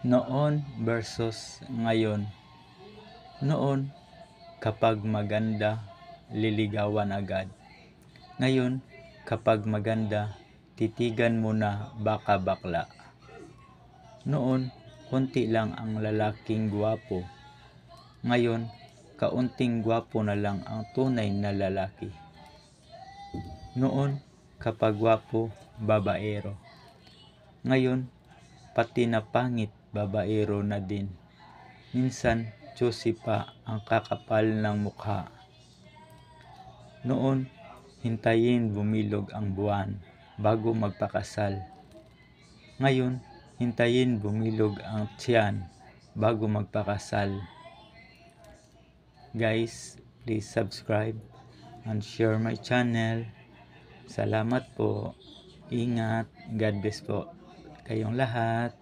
Noon versus ngayon. Noon, kapag maganda, liligawan agad. Ngayon, kapag maganda, titigan mo na baka bakla. Noon, konti lang ang lalaking gwapo. Ngayon, kaunting gwapo na lang ang tunay na lalaki. Noon, kapag gwapo, babaero. Ngayon, pati na pangit, babaero na din. Minsan, choosy pa ang kakapal ng mukha. Noon, hintayin bumilog ang buwan bago magpakasal. Ngayon, hintayin bumilog ang tiyan bago magpakasal. Guys, please subscribe and share my channel. Salamat po. Ingat. God bless po kayong lahat.